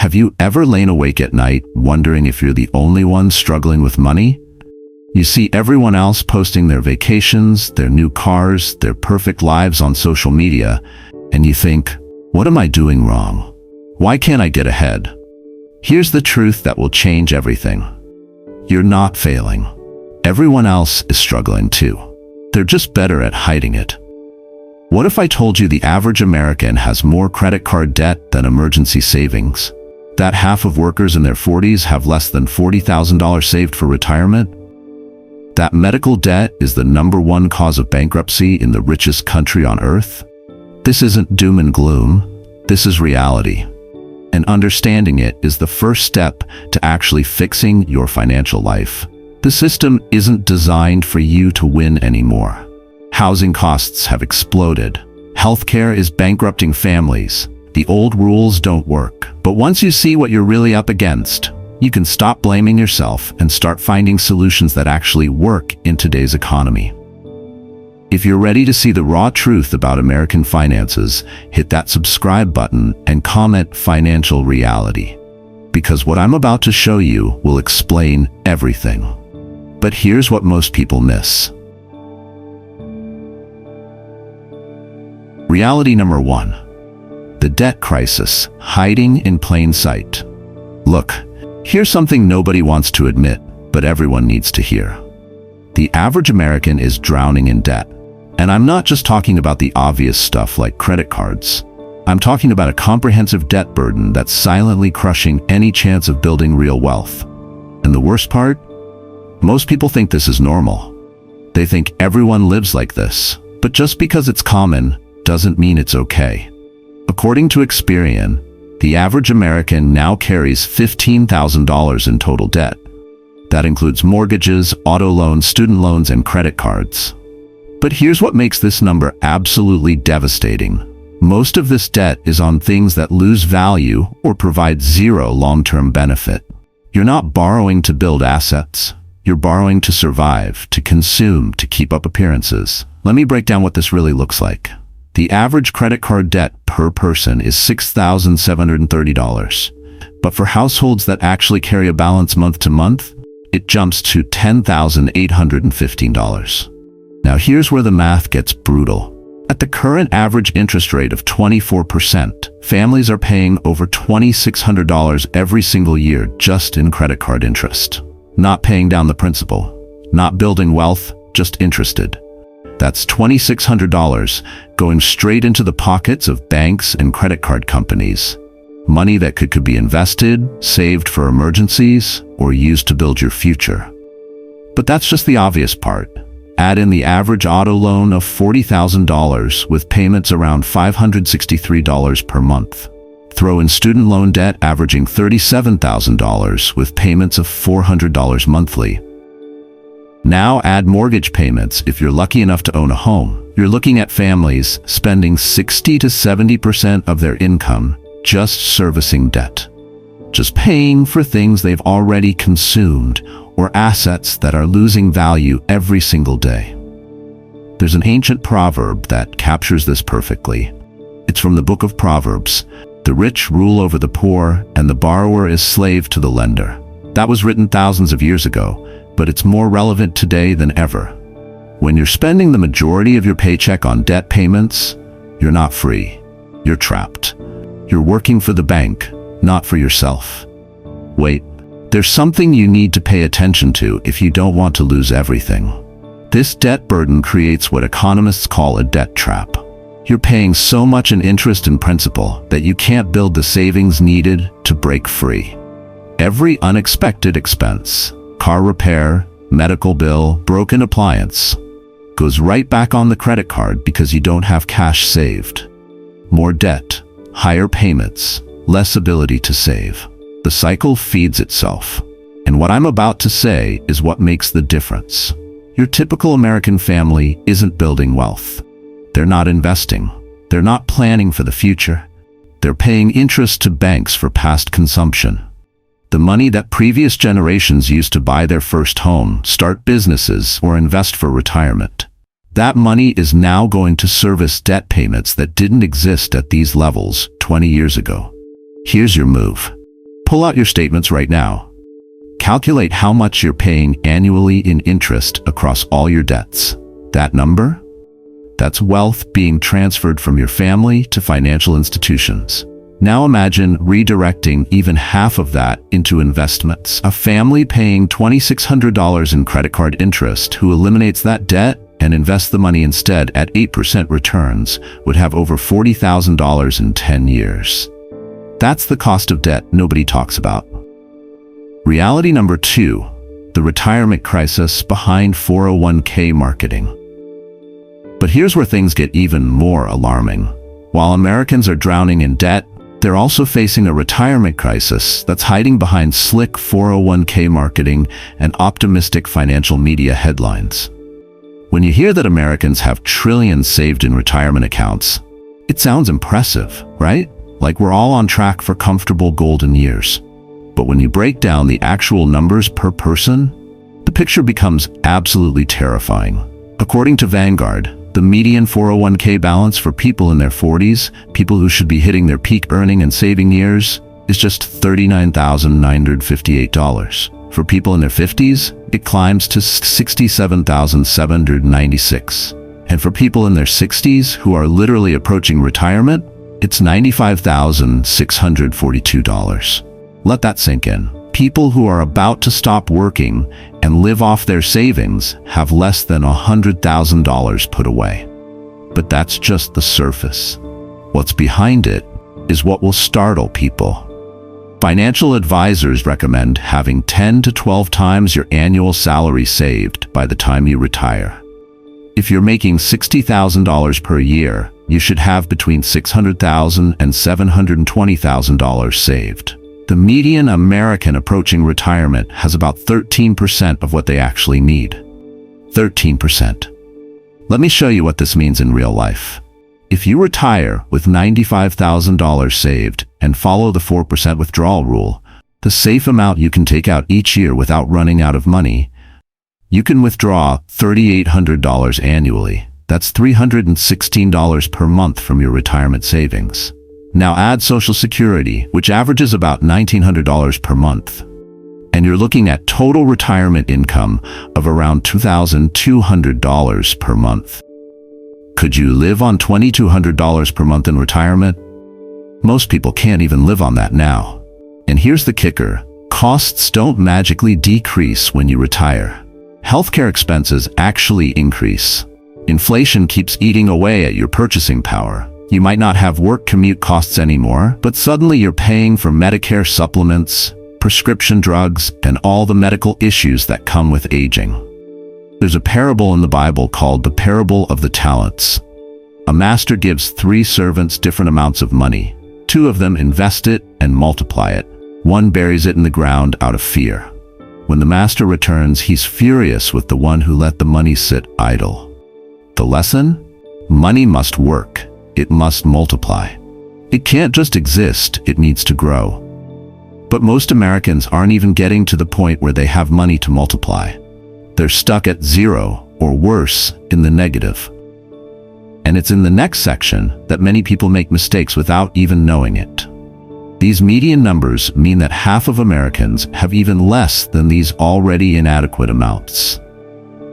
Have you ever lain awake at night wondering if you're the only one struggling with money? You see everyone else posting their vacations, their new cars, their perfect lives on social media, and you think, what am I doing wrong? Why can't I get ahead? Here's the truth that will change everything. You're not failing. Everyone else is struggling too. They're just better at hiding it. What if I told you the average American has more credit card debt than emergency savings? That half of workers in their 40s have less than $40,000 saved for retirement? That medical debt is the #1 cause of bankruptcy in the richest country on earth? This isn't doom and gloom. This is reality. And understanding it is the first step to actually fixing your financial life. The system isn't designed for you to win anymore. Housing costs have exploded. Healthcare is bankrupting families. The old rules don't work. But once you see what you're really up against, you can stop blaming yourself and start finding solutions that actually work in today's economy. If you're ready to see the raw truth about American finances, hit that subscribe button and comment financial reality. Because what I'm about to show you will explain everything. But here's what most people miss. Reality number 1. The debt crisis, hiding in plain sight. Look, here's something nobody wants to admit, but everyone needs to hear. The average American is drowning in debt. And I'm not just talking about the obvious stuff like credit cards. I'm talking about a comprehensive debt burden that's silently crushing any chance of building real wealth. And the worst part? Most people think this is normal. They think everyone lives like this. But just because it's common doesn't mean it's okay. According to Experian, the average American now carries $15,000 in total debt. That includes mortgages, auto loans, student loans, and credit cards. But here's what makes this number absolutely devastating. Most of this debt is on things that lose value or provide zero long-term benefit. You're not borrowing to build assets. You're borrowing to survive, to consume, to keep up appearances. Let me break down what this really looks like. The average credit card debt per person is $6,730. But for households that actually carry a balance month to month, it jumps to $10,815. Now here's where the math gets brutal. At the current average interest rate of 24%, families are paying over $2,600 every single year just in credit card interest. Not paying down the principal, not building wealth, just interested. That's $2,600 going straight into the pockets of banks and credit card companies. Money that could be invested, saved for emergencies, or used to build your future. But that's just the obvious part. Add in the average auto loan of $40,000 with payments around $563 per month. Throw in student loan debt averaging $37,000 with payments of $400 monthly. Now add mortgage payments if you're lucky enough to own a home. You're looking at families spending 60 to 70% of their income just servicing debt. Just paying for things they've already consumed or assets that are losing value every single day. There's an ancient proverb that captures this perfectly. It's from the book of Proverbs. The rich rule over the poor, and the borrower is slave to the lender. That was written thousands of years ago, but it's more relevant today than ever. When you're spending the majority of your paycheck on debt payments, you're not free. You're trapped. You're working for the bank, not for yourself. Wait, there's something you need to pay attention to if you don't want to lose everything. This debt burden creates what economists call a debt trap. You're paying so much in interest and principal that you can't build the savings needed to break free. Every unexpected expense, car repair, medical bill, broken appliance, goes right back on the credit card because you don't have cash saved. More debt, higher payments, less ability to save. The cycle feeds itself. And what I'm about to say is what makes the difference. Your typical American family isn't building wealth. They're not investing. They're not planning for the future. They're paying interest to banks for past consumption. The money that previous generations used to buy their first home, start businesses, or invest for retirement. That money is now going to service debt payments that didn't exist at these levels 20 years ago. Here's your move. Pull out your statements right now. Calculate how much you're paying annually in interest across all your debts. That number? That's wealth being transferred from your family to financial institutions. Now imagine redirecting even half of that into investments. A family paying $2,600 in credit card interest who eliminates that debt and invests the money instead at 8% returns would have over $40,000 in 10 years. That's the cost of debt nobody talks about. Reality number 2, the retirement crisis behind 401k marketing. But here's where things get even more alarming. While Americans are drowning in debt, they're also facing a retirement crisis that's hiding behind slick 401k marketing and optimistic financial media headlines. When you hear that Americans have trillions saved in retirement accounts, it sounds impressive, right? Like we're all on track for comfortable golden years. But when you break down the actual numbers per person, the picture becomes absolutely terrifying. According to Vanguard, the median 401k balance for people in their 40s, people who should be hitting their peak earning and saving years, is just $39,958. For people in their 50s, it climbs to $67,796. And for people in their 60s who are literally approaching retirement, it's $95,642. Let that sink in. People who are about to stop working and live off their savings have less than $100,000 put away. But that's just the surface. What's behind it is what will startle people. Financial advisors recommend having 10 to 12 times your annual salary saved by the time you retire. If you're making $60,000 per year, you should have between $600,000 and $720,000 saved. The median American approaching retirement has about 13% of what they actually need. 13%. Let me show you what this means in real life. If you retire with $95,000 saved and follow the 4% withdrawal rule, the safe amount you can take out each year without running out of money, you can withdraw $3,800 annually. That's $316 per month from your retirement savings. Now add Social Security, which averages about $1,900 per month, and you're looking at total retirement income of around $2,200 per month. Could you live on $2,200 per month in retirement? Most people can't even live on that now. And here's the kicker. Costs don't magically decrease when you retire. Healthcare expenses actually increase. Inflation keeps eating away at your purchasing power. You might not have work commute costs anymore, but suddenly you're paying for Medicare supplements, prescription drugs, and all the medical issues that come with aging. There's a parable in the Bible called the parable of the talents. A master gives 3 servants different amounts of money. 2 of them invest it and multiply it. 1 buries it in the ground out of fear. When the master returns, he's furious with the one who let the money sit idle. The lesson? Money must work. It must multiply. It can't just exist, it needs to grow. But most Americans aren't even getting to the point where they have money to multiply. They're stuck at 0, or worse, in the negative. And it's in the next section that many people make mistakes without even knowing it. These median numbers mean that half of Americans have even less than these already inadequate amounts.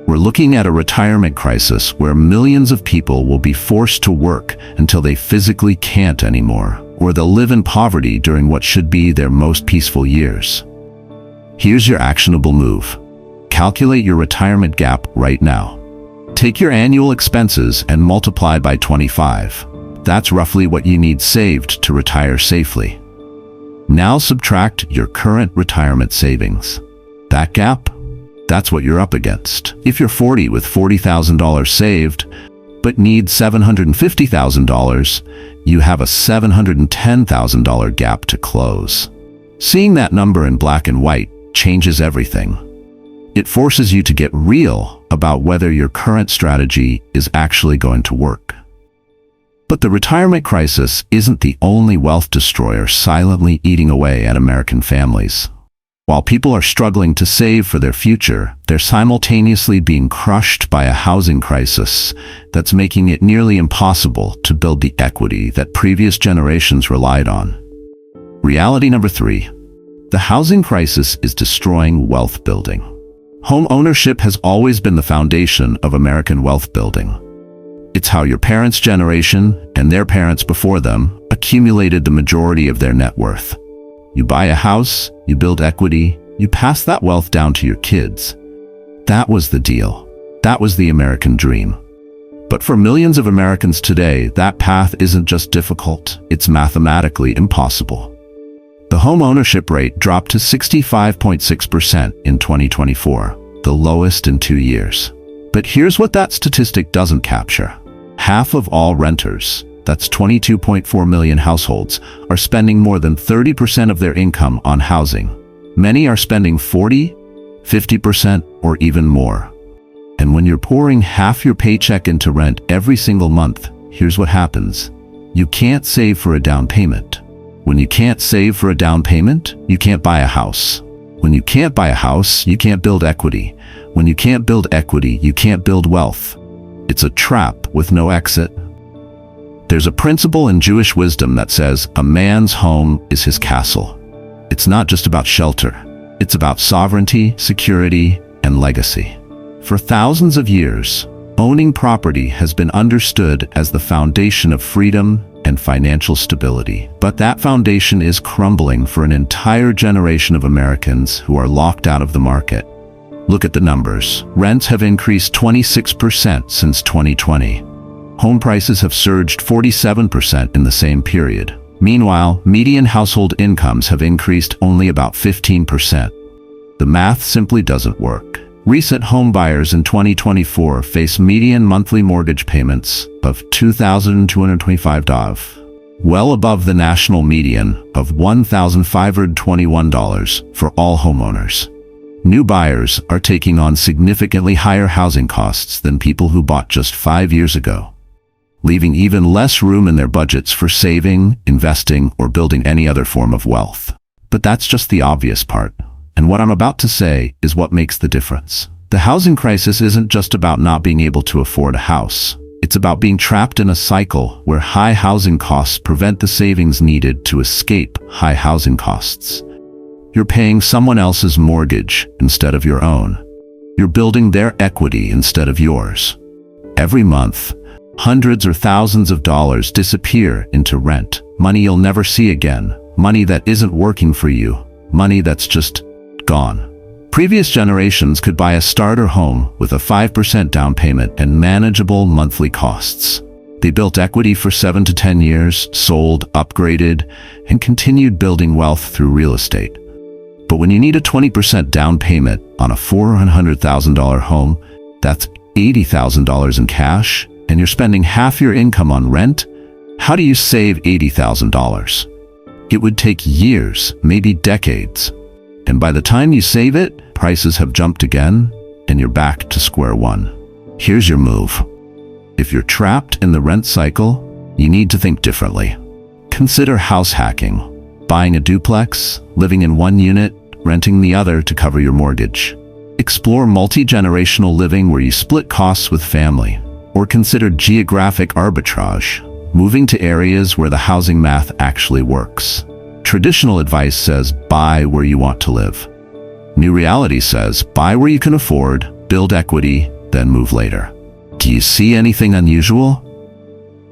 We're looking at a retirement crisis where millions of people will be forced to work until they physically can't anymore, or they'll live in poverty during what should be their most peaceful years. Here's your actionable move. Calculate your retirement gap right now. Take your annual expenses and multiply by 25. That's roughly what you need saved to retire safely. Now subtract your current retirement savings. That gap? That's what you're up against. If you're 40 with $40,000 saved, but need $750,000, you have a $710,000 gap to close. Seeing that number in black and white changes everything. It forces you to get real about whether your current strategy is actually going to work. But the retirement crisis isn't the only wealth destroyer silently eating away at American families. While people are struggling to save for their future, they're simultaneously being crushed by a housing crisis that's making it nearly impossible to build the equity that previous generations relied on. Reality number 3. The housing crisis is destroying wealth building. Home ownership has always been the foundation of American wealth building. It's how your parents' generation and their parents before them accumulated the majority of their net worth. You buy a house, you build equity, you pass that wealth down to your kids. That was the deal. That was the American dream. But for millions of Americans today, that path isn't just difficult, it's mathematically impossible. The home ownership rate dropped to 65.6% in 2024, the lowest in 2 years. But here's what that statistic doesn't capture. Half of all renters, that's 22.4 million households, are spending more than 30% of their income on housing. Many are spending 40, 50%, or even more. And when you're pouring half your paycheck into rent every single month, here's what happens. You can't save for a down payment. When you can't save for a down payment, you can't buy a house. When you can't buy a house, you can't build equity. When you can't build equity, you can't build wealth. It's a trap with no exit. There's a principle in Jewish wisdom that says a man's home is his castle. It's not just about shelter. It's about sovereignty, security, and legacy. For thousands of years, owning property has been understood as the foundation of freedom and financial stability. But that foundation is crumbling for an entire generation of Americans who are locked out of the market. Look at the numbers. Rents have increased 26% since 2020. Home prices have surged 47% in the same period. Meanwhile, median household incomes have increased only about 15%. The math simply doesn't work. Recent home buyers in 2024 face median monthly mortgage payments of $2,225, well above the national median of $1,521 for all homeowners. New buyers are taking on significantly higher housing costs than people who bought just 5 years ago, leaving even less room in their budgets for saving, investing, or building any other form of wealth. But that's just the obvious part. And what I'm about to say is what makes the difference. The housing crisis isn't just about not being able to afford a house. It's about being trapped in a cycle where high housing costs prevent the savings needed to escape high housing costs. You're paying someone else's mortgage instead of your own. You're building their equity instead of yours. Every month, hundreds or thousands of dollars disappear into rent, money you'll never see again, money that isn't working for you, money that's just gone. Previous generations could buy a starter home with a 5% down payment and manageable monthly costs. They built equity for 7 to 10 years, sold, upgraded, and continued building wealth through real estate. But when you need a 20% down payment on a $400,000 home, that's $80,000 in cash, and you're spending half your income on rent, how do you save $80,000? It would take years, maybe decades. And by the time you save it, prices have jumped again, and you're back to square one. Here's your move. If you're trapped in the rent cycle, you need to think differently. Consider house hacking, buying a duplex, living in one unit, renting the other to cover your mortgage. Explore multi-generational living where you split costs with family, or consider geographic arbitrage, moving to areas where the housing math actually works. Traditional advice says buy where you want to live. New reality says buy where you can afford, build equity, then move later. Do you see anything unusual?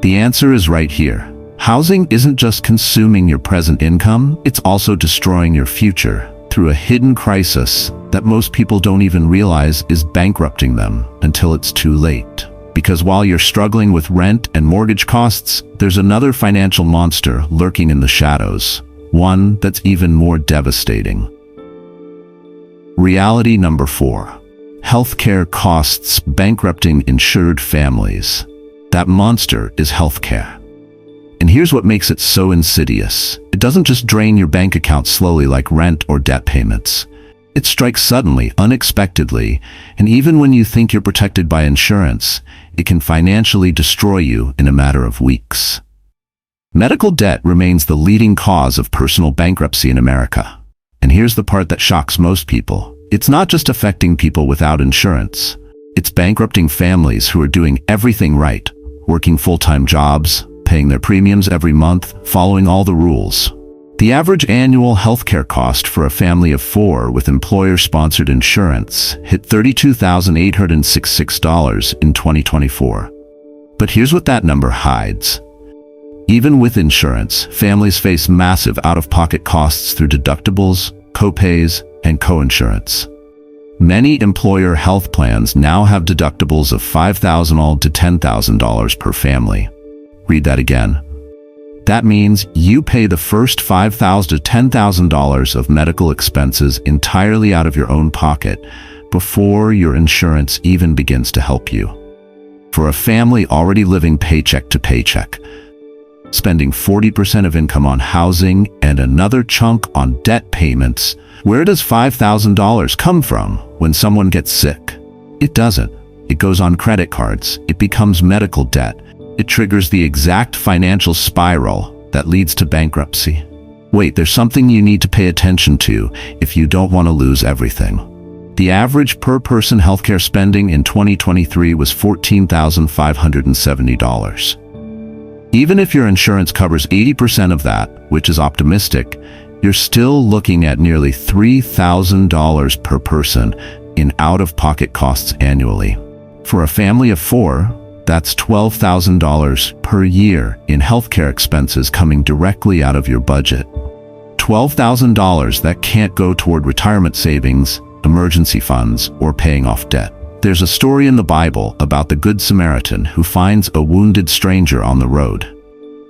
The answer is right here. Housing isn't just consuming your present income, it's also destroying your future through a hidden crisis that most people don't even realize is bankrupting them until it's too late. Because while you're struggling with rent and mortgage costs, there's another financial monster lurking in the shadows. One that's even more devastating. Reality number 4. Healthcare costs bankrupting insured families. That monster is healthcare. And here's what makes it so insidious. It doesn't just drain your bank account slowly like rent or debt payments. It strikes suddenly, unexpectedly, and even when you think you're protected by insurance, it can financially destroy you in a matter of weeks. Medical debt remains the leading cause of personal bankruptcy in America. And here's the part that shocks most people. It's not just affecting people without insurance. It's bankrupting families who are doing everything right, working full-time jobs, paying their premiums every month, following all the rules. The average annual healthcare cost for a family of 4 with employer-sponsored insurance hit $32,866 in 2024. But here's what that number hides. Even with insurance, families face massive out-of-pocket costs through deductibles, copays, and coinsurance. Many employer health plans now have deductibles of $5,000 to $10,000 per family. Read that again. That means you pay the first $5,000 to $10,000 of medical expenses entirely out of your own pocket before your insurance even begins to help you. For a family already living paycheck to paycheck, spending 40% of income on housing and another chunk on debt payments, where does $5,000 come from when someone gets sick? It doesn't. It goes on credit cards. It becomes medical debt. It triggers the exact financial spiral that leads to bankruptcy. Wait, there's something you need to pay attention to if you don't want to lose everything. The average per-person healthcare spending in 2023 was $14,570. Even if your insurance covers 80% of that, which is optimistic, you're still looking at nearly $3,000 per person in out-of-pocket costs annually. For a family of 4, that's $12,000 per year in healthcare expenses coming directly out of your budget. $12,000 that can't go toward retirement savings, emergency funds, or paying off debt. There's a story in the Bible about the Good Samaritan who finds a wounded stranger on the road.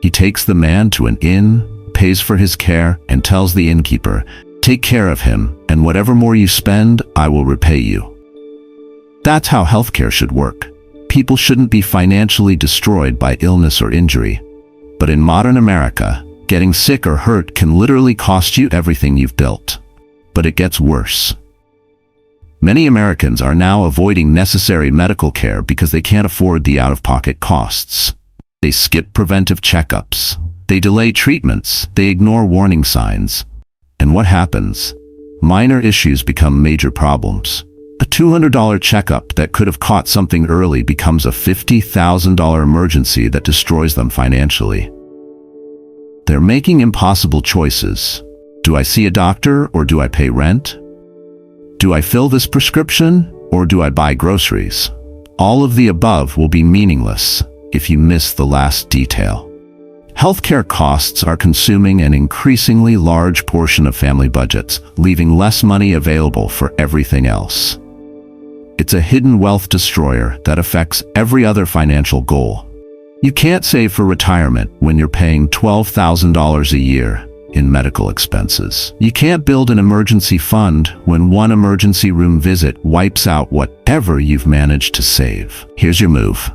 He takes the man to an inn, pays for his care, and tells the innkeeper, "Take care of him, and whatever more you spend, I will repay you." That's how healthcare should work. People shouldn't be financially destroyed by illness or injury. But in modern America, getting sick or hurt can literally cost you everything you've built. But it gets worse. Many Americans are now avoiding necessary medical care because they can't afford the out-of-pocket costs. They skip preventive checkups. They delay treatments. They ignore warning signs. And what happens? Minor issues become major problems. A $200 checkup that could have caught something early becomes a $50,000 emergency that destroys them financially. They're making impossible choices. Do I see a doctor or do I pay rent? Do I fill this prescription or do I buy groceries? All of the above will be meaningless if you miss the last detail. Healthcare costs are consuming an increasingly large portion of family budgets, leaving less money available for everything else. It's a hidden wealth destroyer that affects every other financial goal. You can't save for retirement when you're paying $12,000 a year in medical expenses. You can't build an emergency fund when one emergency room visit wipes out whatever you've managed to save. Here's your move.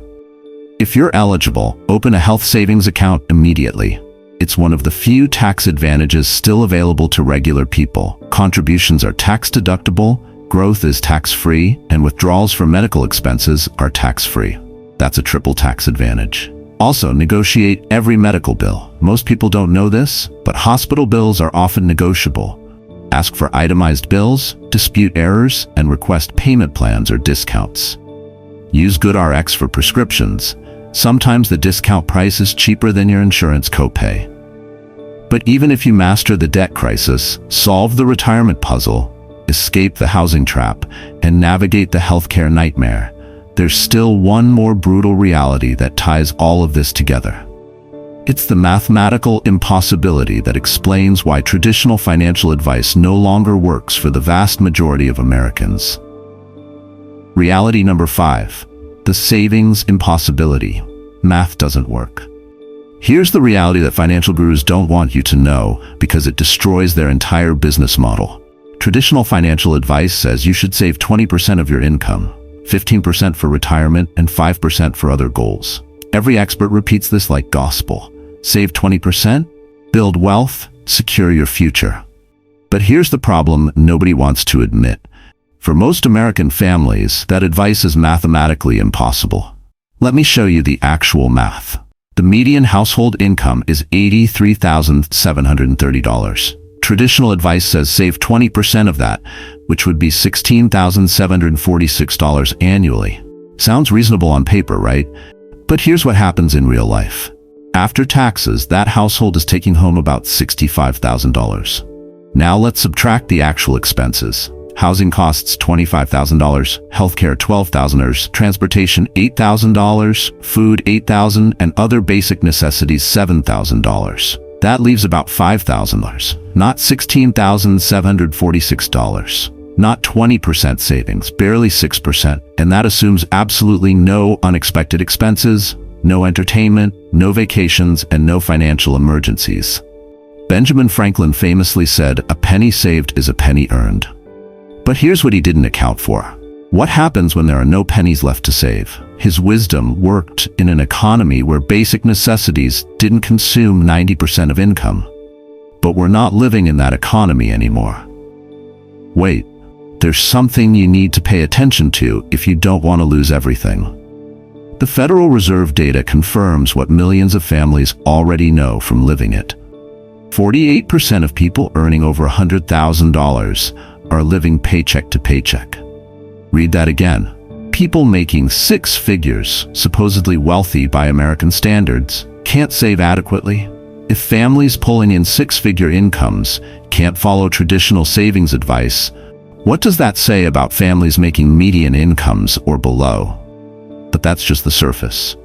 If you're eligible, open a health savings account immediately. It's one of the few tax advantages still available to regular people. Contributions are tax deductible, growth is tax-free, and withdrawals for medical expenses are tax-free. That's a triple tax advantage. Also, negotiate every medical bill. Most people don't know this, but hospital bills are often negotiable. Ask for itemized bills, dispute errors, and request payment plans or discounts. Use GoodRx for prescriptions. Sometimes the discount price is cheaper than your insurance copay. But even if you master the debt crisis, solve the retirement puzzle, escape the housing trap, and navigate the healthcare nightmare, there's still one more brutal reality that ties all of this together. It's the mathematical impossibility that explains why traditional financial advice no longer works for the vast majority of Americans. Reality number 5, the savings impossibility. Math doesn't work. Here's the reality that financial gurus don't want you to know because it destroys their entire business model. Traditional financial advice says you should save 20% of your income, 15% for retirement, and 5% for other goals. Every expert repeats this like gospel. Save 20%, build wealth, secure your future. But here's the problem nobody wants to admit. For most American families, that advice is mathematically impossible. Let me show you the actual math. The median household income is $83,730. Traditional advice says save 20% of that, which would be $16,746 annually. Sounds reasonable on paper, right? But here's what happens in real life. After taxes, that household is taking home about $65,000. Now let's subtract the actual expenses. Housing costs $25,000, healthcare $12,000, transportation $8,000, food $8,000, and other basic necessities $7,000. That leaves about $5,000, not $16,746. Not 20% savings, barely 6%, and that assumes absolutely no unexpected expenses, no entertainment, no vacations, and no financial emergencies. Benjamin Franklin famously said, "A penny saved is a penny earned." But here's what he didn't account for. What happens when there are no pennies left to save? His wisdom worked in an economy where basic necessities didn't consume 90% of income. But we're not living in that economy anymore. Wait, there's something you need to pay attention to if you don't want to lose everything. The Federal Reserve data confirms what millions of families already know from living it. 48% of people earning over $100,000 are living paycheck to paycheck. Read that again. People making six figures, supposedly wealthy by American standards, can't save adequately. If families pulling in six-figure incomes can't follow traditional savings advice, what does that say about families making median incomes or below? But that's just the surface.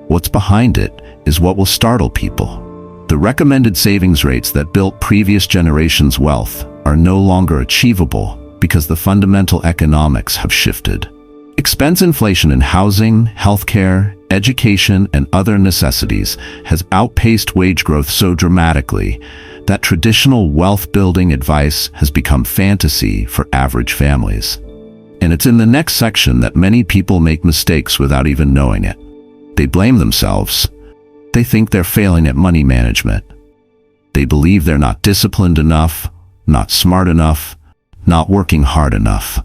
What's behind it is what will startle people. The recommended savings rates that built previous generations' wealth are no longer achievable because the fundamental economics have shifted. Expense inflation in housing, healthcare, education, and other necessities has outpaced wage growth so dramatically that traditional wealth-building advice has become fantasy for average families. And it's in the next section that many people make mistakes without even knowing it. They blame themselves. They think they're failing at money management. They believe they're not disciplined enough, not smart enough, not working hard enough.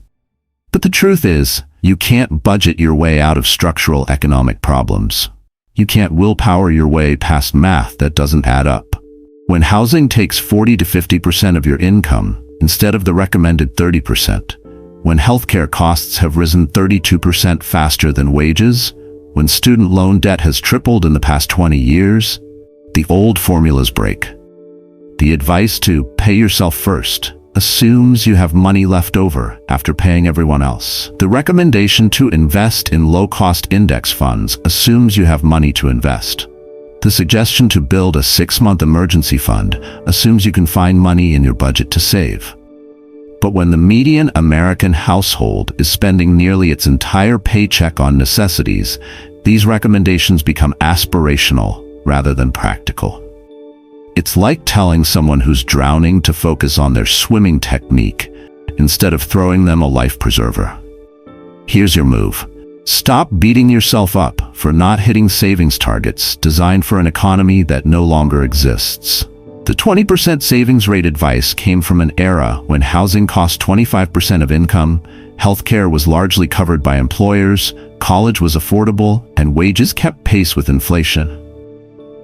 But the truth is, you can't budget your way out of structural economic problems. You can't willpower your way past math that doesn't add up. When housing takes 40 to 50% of your income instead of the recommended 30%, when healthcare costs have risen 32% faster than wages, when student loan debt has tripled in the past 20 years, the old formulas break. The advice to pay yourself first assumes you have money left over after paying everyone else. The recommendation to invest in low-cost index funds assumes you have money to invest. The suggestion to build a 6-month emergency fund assumes you can find money in your budget to save. But when the median American household is spending nearly its entire paycheck on necessities, these recommendations become aspirational rather than practical. It's like telling someone who's drowning to focus on their swimming technique instead of throwing them a life preserver. Here's your move. Stop beating yourself up for not hitting savings targets designed for an economy that no longer exists. The 20% savings rate advice came from an era when housing cost 25% of income, healthcare was largely covered by employers, college was affordable, and wages kept pace with inflation.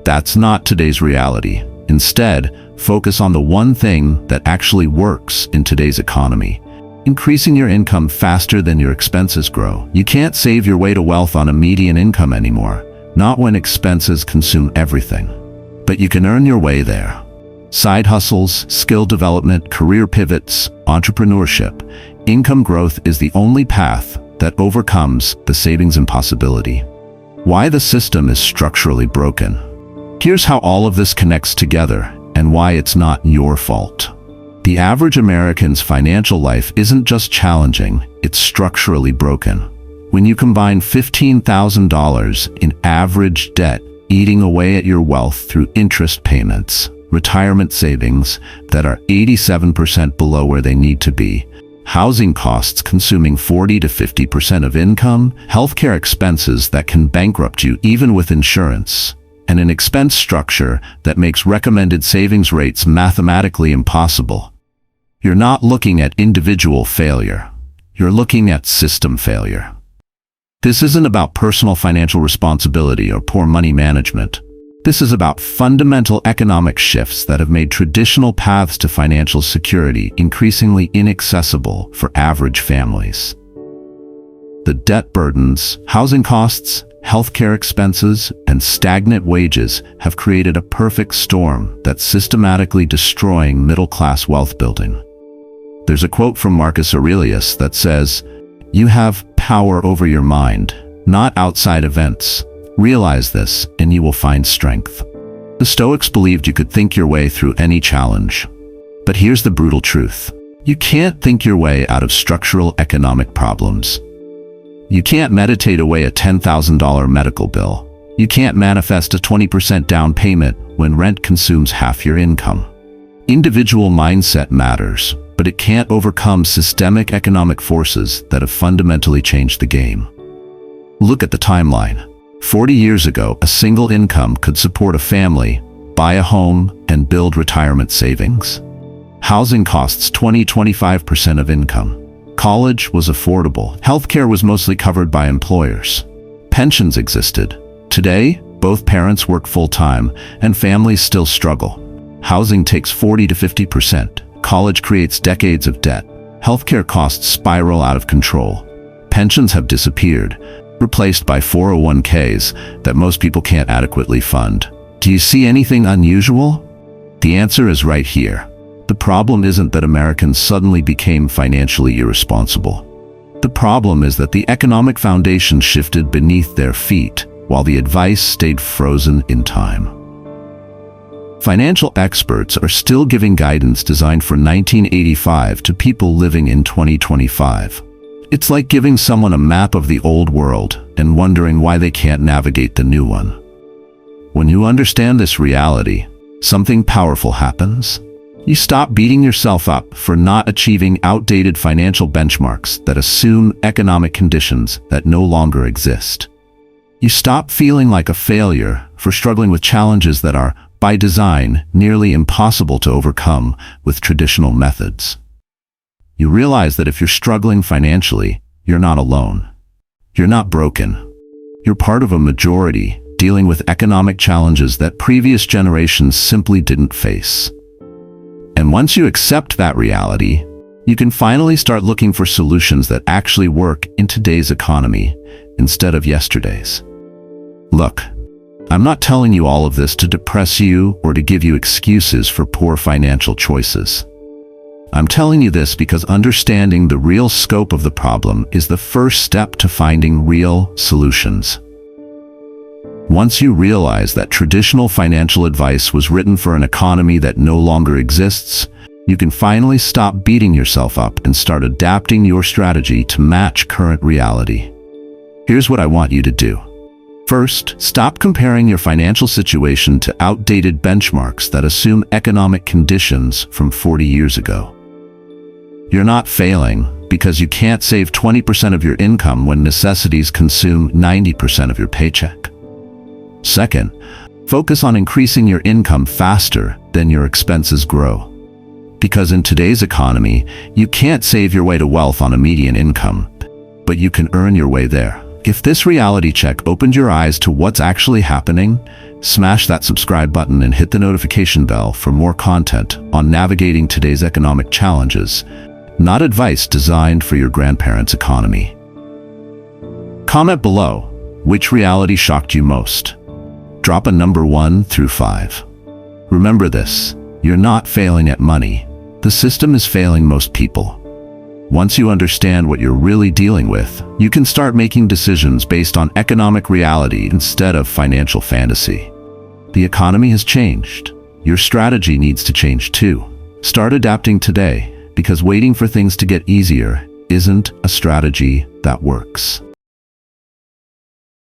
That's not today's reality. Instead, focus on the one thing that actually works in today's economy: increasing your income faster than your expenses grow. You can't save your way to wealth on a median income anymore, not when expenses consume everything. But you can earn your way there. Side hustles, skill development, career pivots, entrepreneurship, income growth is the only path that overcomes the savings impossibility. Why the system is structurally broken. Here's how all of this connects together and why it's not your fault. The average American's financial life isn't just challenging, it's structurally broken. When you combine $15,000 in average debt eating away at your wealth through interest payments, retirement savings that are 87% below where they need to be, housing costs consuming 40 to 50% of income, healthcare expenses that can bankrupt you even with insurance, and an expense structure that makes recommended savings rates mathematically impossible, you're not looking at individual failure. You're looking at system failure. This isn't about personal financial responsibility or poor money management. This is about fundamental economic shifts that have made traditional paths to financial security increasingly inaccessible for average families. The debt burdens, housing costs, Healthcare expenses and stagnant wages have created a perfect storm that's systematically destroying middle-class wealth building. There's a quote from Marcus Aurelius that says, "You have power over your mind, not outside events. Realize this, and you will find strength." The Stoics believed you could think your way through any challenge. But here's the brutal truth. You can't think your way out of structural economic problems. You can't meditate away a $10,000 medical bill. You can't manifest a 20% down payment when rent consumes half your income. Individual mindset matters, but it can't overcome systemic economic forces that have fundamentally changed the game. Look at the timeline. 40 years ago, a single income could support a family, buy a home, and build retirement savings. Housing costs 20–25% of income. College was affordable. Healthcare was mostly covered by employers. Pensions existed. Today, both parents work full-time, and families still struggle. Housing takes 40–50%. College creates decades of debt. Healthcare costs spiral out of control. Pensions have disappeared, replaced by 401ks that most people can't adequately fund. Do you see anything unusual? The answer is right here. The problem isn't that Americans suddenly became financially irresponsible. The problem is that the economic foundation shifted beneath their feet, while the advice stayed frozen in time. Financial experts are still giving guidance designed for 1985 to people living in 2025. It's like giving someone a map of the old world and wondering why they can't navigate the new one. When you understand this reality, something powerful happens. You stop beating yourself up for not achieving outdated financial benchmarks that assume economic conditions that no longer exist. You stop feeling like a failure for struggling with challenges that are, by design, nearly impossible to overcome with traditional methods. You realize that if you're struggling financially, you're not alone. You're not broken. You're part of a majority dealing with economic challenges that previous generations simply didn't face. And once you accept that reality, you can finally start looking for solutions that actually work in today's economy instead of yesterday's. Look, I'm not telling you all of this to depress you or to give you excuses for poor financial choices. I'm telling you this because understanding the real scope of the problem is the first step to finding real solutions. Once you realize that traditional financial advice was written for an economy that no longer exists, you can finally stop beating yourself up and start adapting your strategy to match current reality. Here's what I want you to do. First, stop comparing your financial situation to outdated benchmarks that assume economic conditions from 40 years ago. You're not failing because you can't save 20% of your income when necessities consume 90% of your paycheck. Second, focus on increasing your income faster than your expenses grow. Because in today's economy, you can't save your way to wealth on a median income, but you can earn your way there. If this reality check opened your eyes to what's actually happening, smash that subscribe button and hit the notification bell for more content on navigating today's economic challenges, not advice designed for your grandparents' economy. Comment below, which reality shocked you most? Drop a number 1 through 5. Remember this, you're not failing at money. The system is failing most people. Once you understand what you're really dealing with, you can start making decisions based on economic reality instead of financial fantasy. The economy has changed. Your strategy needs to change too. Start adapting today, because waiting for things to get easier isn't a strategy that works.